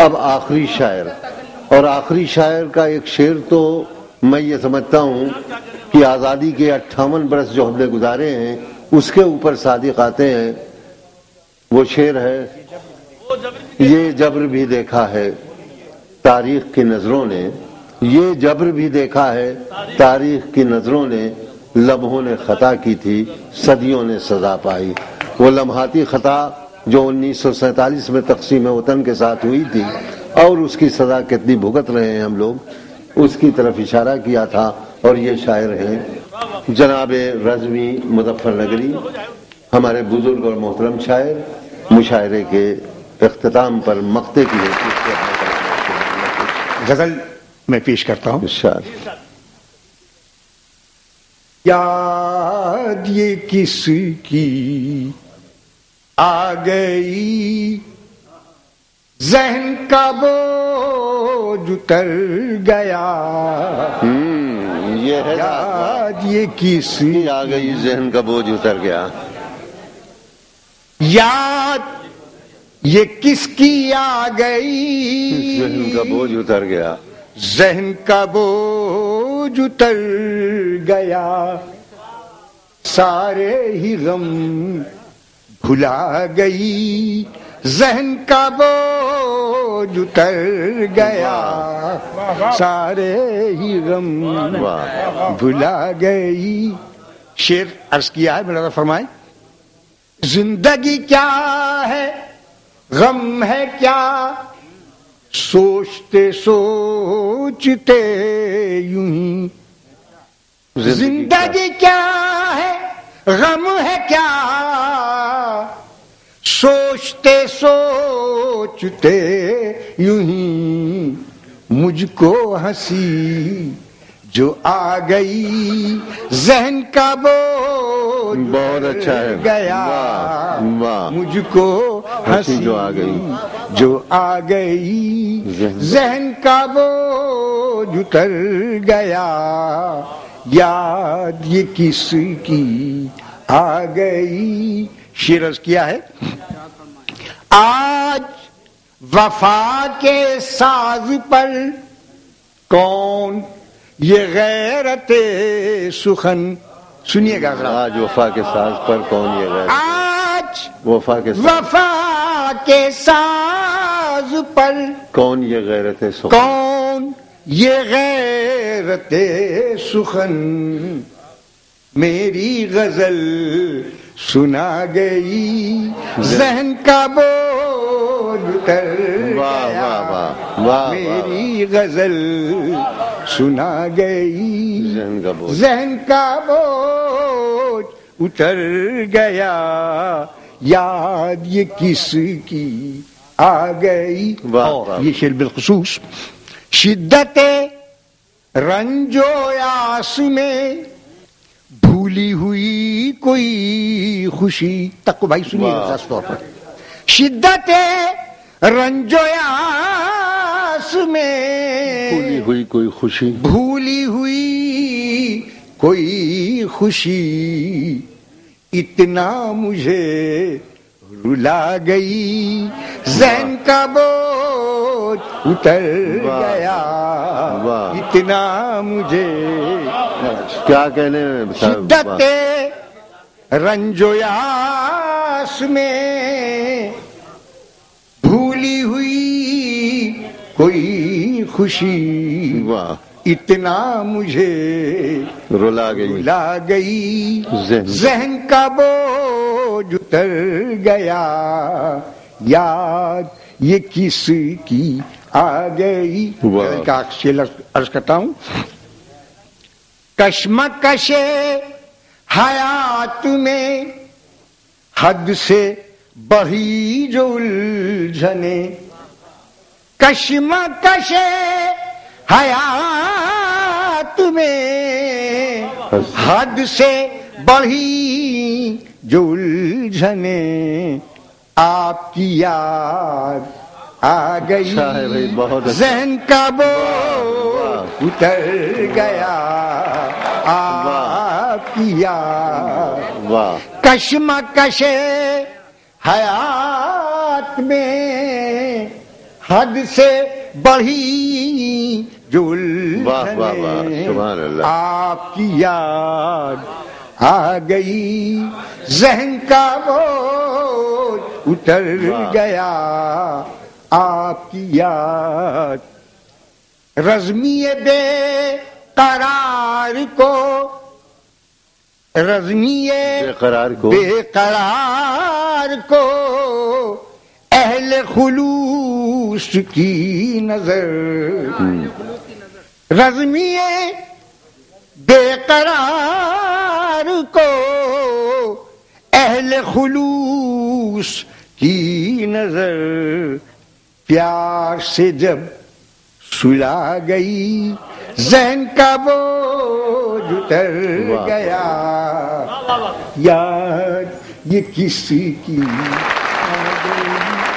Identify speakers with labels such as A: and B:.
A: اب آخری شاعر، اور آخری شاعر کا ایک شعر تو میں یہ سمجھتا ہوں کہ آزادی کے 58 برس جو ہم نے گزارے ہیں اس کے اوپر صادق آتے ہیں. وہ شعر ہے: یہ جبر بھی دیکھا ہے تاریخ کی نظروں نے، یہ جبر بھی دیکھا ہے تاریخ کی نظروں نے، لمحوں نے خطا کی تھی صدیوں نے سزا پائی. وہ لمحاتی خطا جو 1947 میں تقسیم وطن کے ساتھ ہوئی تھی اور اس کی سزا کتنی بھگت رہے ہیں ہم لوگ، اس کی طرف اشارہ کیا تھا. اور یہ شاعر ہیں جناب رضوی مظفر نگری، ہمارے بزرگ اور محترم شاعر. مشاعرے کے اختتام پر مقطع کی
B: غزل میں پیش کرتا ہوں. یاد یہ کس کی آ گئی، ذہن کا بوجھ اتر گیا.
A: یہ ہے
B: یاد یہ کس
A: کی آ گئی، ذہن کا بوجھ اتر گیا.
B: یاد یہ کس کی آ گئی،
A: ذہن کا بوجھ اتر گیا.
B: ذہن کا بوجھ اتر گیا، سارے ہی غم بھلا گئی. ذہن کا بوجھ اتر گیا، سارے ہی غم بھلا گئی. شعر عرض کیا ہے، میرا فرمائیں. زندگی کیا ہے، غم ہے کیا، سوچتے سوچتے یوں ہی. زندگی کیا ہے، غم ہے کیا، سوچتے سوچتے یوں ہی. مجھ کو ہنسی جو آ گئی، ذہن کا بوجھ
A: بہت اچھا ہے
B: گیا. مجھ کو ہنسی
A: جو آ گئی،
B: جو آ گئی، ذہن کا بوجھ اتر گیا. یاد یہ کس کی آ گئی. شعر عرض کیا ہے. آج وفا کے ساز پر کون یہ غیرت سخن. سنیے گا ذرا.
A: آج وفا کے ساز پر کون یہ غیرت،
B: آج
A: وفا کے ساز
B: وفا کے ساز پر
A: کون یہ غیرت سخن،
B: کون یہ غیرت سخن. میری غزل سنا گئی، ذہن کا بوجھ اتر گیا. میری غزل سنا گئی، ذہن کا بوجھ اتر گیا. یاد یہ کس کی آ گئی. یہ شعر بالخصوص شدت رنج و یاس میں بھولی ہوئی کوئی خوشی. تک کو بھائی سنیے خاص طور پر. شدت رنج و یاس میں
A: بھولی ہوئی کوئی خوشی،
B: بھولی ہوئی کوئی خوشی. اتنا مجھے رلا گئی، ذہن کا بوجھ اتر گیا. اتنا مجھے
A: کیا کہنے.
B: شدت رنج و یاس میں بھولی ہوئی کوئی خوشی. اتنا مجھے
A: رلا
B: گئی، ذہن کا بوجھ اتر گیا. یاد یہ کس کی آ گئی. کا عرض کرتا ہوں. کشمکش حیات میں حد سے بڑھی جو الجھنے. کشمکش حیات میں حد سے بڑھی جو الجھنے. آپ کی یاد آ گئی، ذہن کا بوجھ اتر گیا. آپ کی یاد کشمکش حیات میں حد سے بڑھی جو
A: واہ واہ واہ سبحان اللہ.
B: آپ کی یاد آ گئی، ذہن کا بوجھ اتر گیا آپ کی یاد. رزمی بے قرار کو، رزمی
A: بے قرار کو،
B: بے قرار کو اہل خلوص کی نظر، رزمی بے قرار کو اہل خلوص کی نظر، پیار سے جب سلا گئی ذہن کا بوجھ اتر گیا. یاد یہ کسی کی آ گئی.